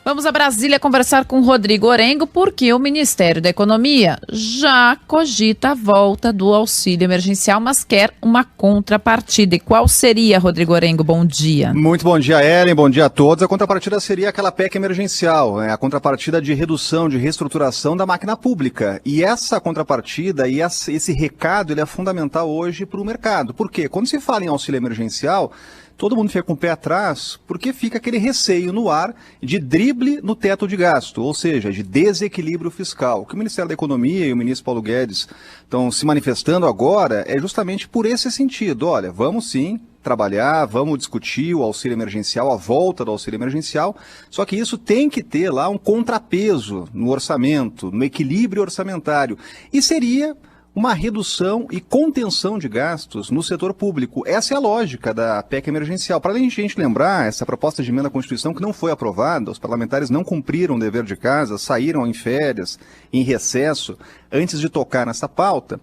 Vamos a Brasília conversar com Rodrigo Orengo, porque o Ministério da Economia já cogita a volta do auxílio emergencial, mas quer uma contrapartida. E qual seria, Rodrigo Orengo? Bom dia. Muito bom dia, Ellen. Bom dia a todos. A contrapartida seria aquela PEC emergencial, a contrapartida de redução, de reestruturação da máquina pública. E essa contrapartida e esse recado ele é fundamental hoje para o mercado. Por quê? Quando se fala em auxílio emergencial, todo mundo fica com o pé atrás, porque fica aquele receio no ar de drible no teto de gasto, ou seja, de desequilíbrio fiscal. O que o Ministério da Economia e o ministro Paulo Guedes estão se manifestando agora é justamente por esse sentido. Olha, vamos sim trabalhar, vamos discutir o auxílio emergencial, a volta do auxílio emergencial, só que isso tem que ter lá um contrapeso no orçamento, no equilíbrio orçamentário. E seria uma redução e contenção de gastos no setor público. Essa é a lógica da PEC emergencial. Para além de a gente lembrar, essa proposta de emenda à Constituição que não foi aprovada, os parlamentares não cumpriram o dever de casa, saíram em férias, em recesso, antes de tocar nessa pauta.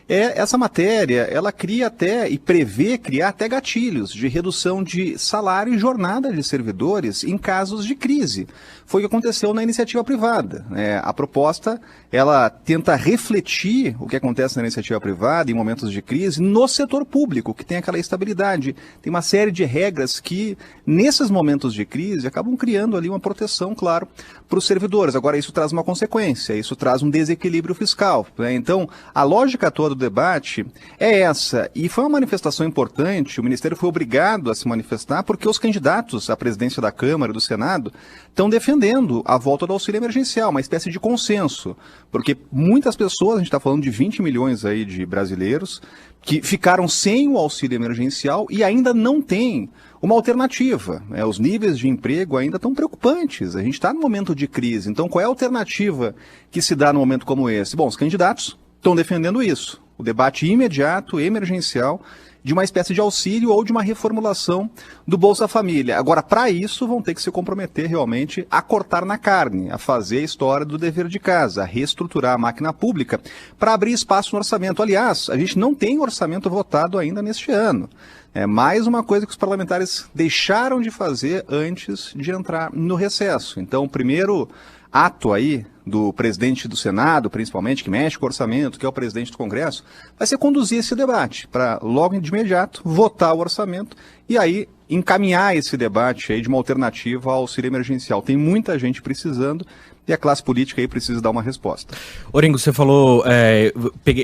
Essa matéria, ela cria até e prevê criar até gatilhos de redução de salário e jornada de servidores em casos de crise. Foi o que aconteceu na iniciativa privada. A proposta, ela tenta refletir o que acontece na iniciativa privada em momentos de crise no setor público, que tem aquela estabilidade. Tem uma série de regras que, nesses momentos de crise, acabam criando ali uma proteção, claro, para os servidores. Agora, isso traz uma consequência, isso traz um desequilíbrio fiscal. Então, a lógica toda do debate é essa, e foi uma manifestação importante, o Ministério foi obrigado a se manifestar, porque os candidatos à presidência da Câmara e do Senado estão defendendo a volta do auxílio emergencial, uma espécie de consenso, porque muitas pessoas, a gente está falando de 20 milhões aí de brasileiros, que ficaram sem o auxílio emergencial e ainda não têm uma alternativa. Os níveis de emprego ainda estão preocupantes, a gente está num momento de crise, então qual é a alternativa que se dá num momento como esse? Bom, os candidatos estão defendendo isso, o debate imediato, emergencial, de uma espécie de auxílio ou de uma reformulação do Bolsa Família. Agora, para isso, vão ter que se comprometer realmente a cortar na carne, a fazer a história do dever de casa, a reestruturar a máquina pública para abrir espaço no orçamento. Aliás, a gente não tem orçamento votado ainda neste ano. É mais uma coisa que os parlamentares deixaram de fazer antes de entrar no recesso. Então, o primeiro ato aí do presidente do Senado, principalmente, que mexe com o orçamento, que é o presidente do Congresso, vai ser conduzir esse debate para, logo de imediato, votar o orçamento e aí encaminhar esse debate aí de uma alternativa ao auxílio emergencial. Tem muita gente precisando e a classe política aí precisa dar uma resposta. Orengo, você falou,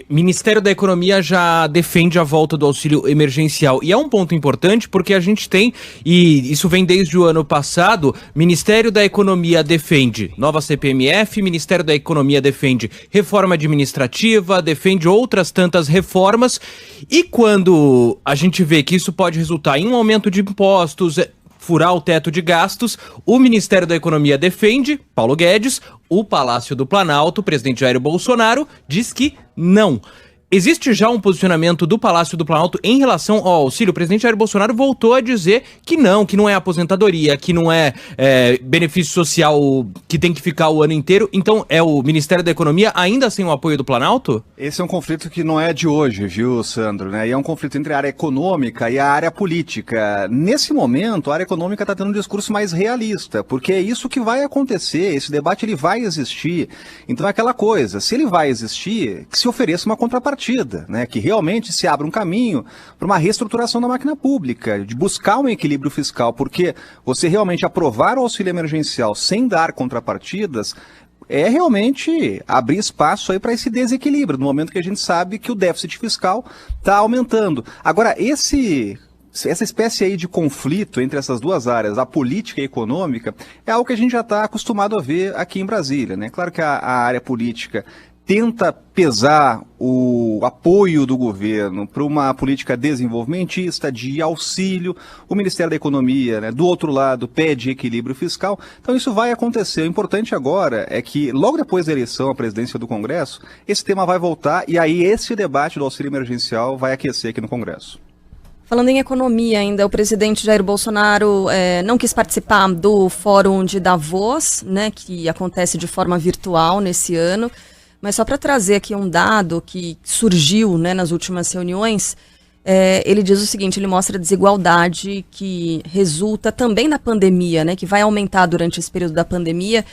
Ministério da Economia já defende a volta do auxílio emergencial, e é um ponto importante porque a gente tem, e isso vem desde o ano passado, Ministério da Economia defende nova CPMF, Ministério da Economia defende reforma administrativa, defende outras tantas reformas, e quando a gente vê que isso pode resultar em um aumento de impostos, furar o teto de gastos, o Ministério da Economia defende, Paulo Guedes, o Palácio do Planalto, o presidente Jair Bolsonaro, diz que não. Existe já um posicionamento do Palácio do Planalto em relação ao auxílio? O presidente Jair Bolsonaro voltou a dizer que não é aposentadoria, que não é benefício social que tem que ficar o ano inteiro. Então, é o Ministério da Economia ainda sem o apoio do Planalto? Esse é um conflito que não é de hoje, viu, Sandro? E é um conflito entre a área econômica e a área política. Nesse momento, a área econômica está tendo um discurso mais realista, porque é isso que vai acontecer, esse debate ele vai existir. Então é aquela coisa, se ele vai existir, que se ofereça uma contrapartida. Que realmente se abra um caminho para uma reestruturação da máquina pública, de buscar um equilíbrio fiscal, porque você realmente aprovar o auxílio emergencial sem dar contrapartidas é realmente abrir espaço aí para esse desequilíbrio, no momento que a gente sabe que o déficit fiscal está aumentando. Agora, essa espécie aí de conflito entre essas duas áreas, a política e a econômica, é algo que a gente já está acostumado a ver aqui em Brasília, Claro que a área política tenta pesar o apoio do governo para uma política desenvolvimentista, de auxílio. O Ministério da Economia, do outro lado, pede equilíbrio fiscal. Então isso vai acontecer. O importante agora é que, logo depois da eleição à presidência do Congresso, esse tema vai voltar e aí esse debate do auxílio emergencial vai aquecer aqui no Congresso. Falando em economia ainda, o presidente Jair Bolsonaro não quis participar do Fórum de Davos, que acontece de forma virtual nesse ano. Mas só para trazer aqui um dado que surgiu nas últimas reuniões, ele diz o seguinte, ele mostra a desigualdade que resulta também da pandemia, né, que vai aumentar durante esse período da pandemia,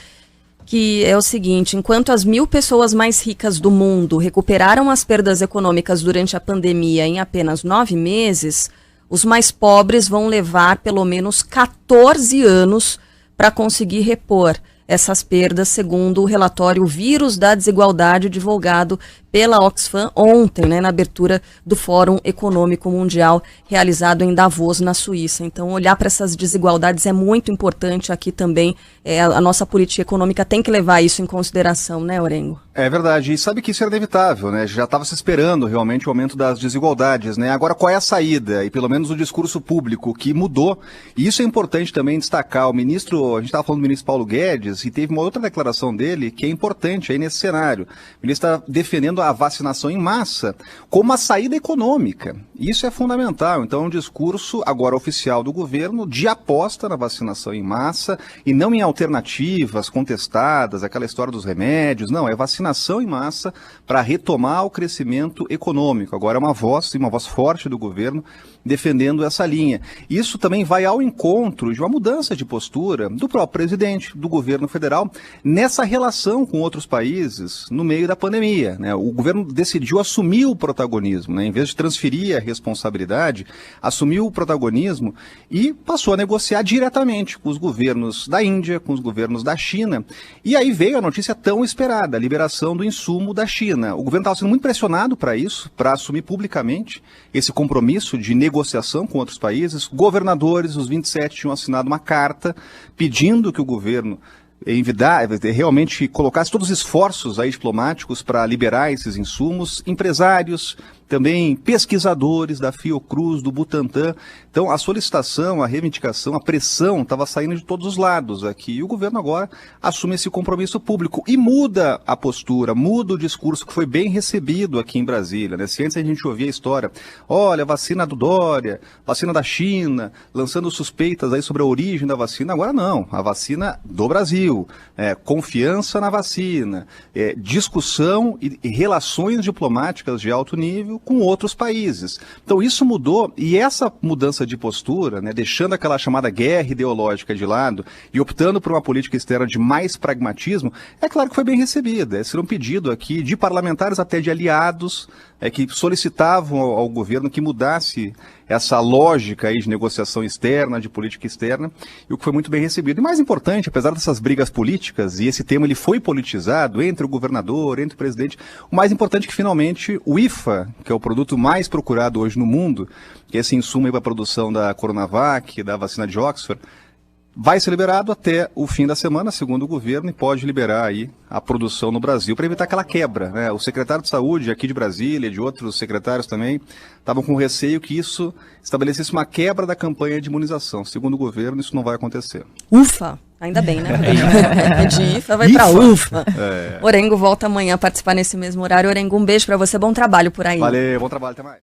que é o seguinte, enquanto as 1.000 pessoas mais ricas do mundo recuperaram as perdas econômicas durante a pandemia em apenas 9 meses, os mais pobres vão levar pelo menos 14 anos para conseguir repor essas perdas, segundo o relatório Vírus da Desigualdade, divulgado pela Oxfam ontem, né, na abertura do Fórum Econômico Mundial, realizado em Davos, na Suíça. Então, olhar para essas desigualdades é muito importante aqui também. A nossa política econômica tem que levar isso em consideração, né, Orengo? É verdade, e sabe que isso era inevitável, né? Já estava se esperando realmente o aumento das desigualdades, né? Agora, qual é a saída? E pelo menos o discurso público que mudou, e isso é importante também destacar. O ministro, a gente estava falando do ministro Paulo Guedes, e teve uma outra declaração dele que é importante aí nesse cenário. O ministro está defendendo a vacinação em massa como uma saída econômica. Isso é fundamental. Então, é um discurso agora oficial do governo de aposta na vacinação em massa e não em alternativas contestadas, aquela história dos remédios. Não, é vacinação em massa para retomar o crescimento econômico. Agora é uma voz forte do governo defendendo essa linha. Isso também vai ao encontro de uma mudança de postura do próprio presidente, do governo federal, nessa relação com outros países no meio da pandemia, né? O governo decidiu assumir o protagonismo, né? Em vez de transferir a responsabilidade, assumiu o protagonismo e passou a negociar diretamente com os governos da Índia, com os governos da China. E aí veio a notícia tão esperada, a liberação do insumo da China. O governo estava sendo muito pressionado para isso, para assumir publicamente esse compromisso de negociação com outros países. Governadores, os 27, tinham assinado uma carta pedindo que o governo realmente colocasse todos os esforços aí diplomáticos para liberar esses insumos. Empresários, também pesquisadores da Fiocruz, do Butantan. Então, a solicitação, a reivindicação, a pressão estava saindo de todos os lados aqui. E o governo agora assume esse compromisso público e muda a postura, muda o discurso que foi bem recebido aqui em Brasília, né? Se antes a gente ouvia a história, olha, vacina do Dória, vacina da China, lançando suspeitas aí sobre a origem da vacina, agora não, a vacina do Brasil, confiança na vacina, discussão e relações diplomáticas de alto nível com outros países. Então isso mudou, e essa mudança de postura, né, deixando aquela chamada guerra ideológica de lado e optando por uma política externa de mais pragmatismo, é claro que foi bem recebida. Esse era um pedido aqui de parlamentares, até de aliados, que solicitavam ao governo que mudasse essa lógica aí de negociação externa, de política externa, e o que foi muito bem recebido. E mais importante, apesar dessas brigas políticas, e esse tema ele foi politizado entre o governador, entre o presidente, o mais importante é que finalmente o IFA, que é o produto mais procurado hoje no mundo, que é esse insumo para a produção da Coronavac, da vacina de Oxford, vai ser liberado até o fim da semana, segundo o governo, e pode liberar aí a produção no Brasil para evitar aquela quebra, né? O secretário de Saúde aqui de Brasília, de outros secretários também, estavam com receio que isso estabelecesse uma quebra da campanha de imunização. Segundo o governo, isso não vai acontecer. Ufa! Ainda bem, né? De IFA vai para UFA. Orengo volta amanhã a participar nesse mesmo horário. Orengo, um beijo para você, bom trabalho por aí. Valeu, bom trabalho, até mais.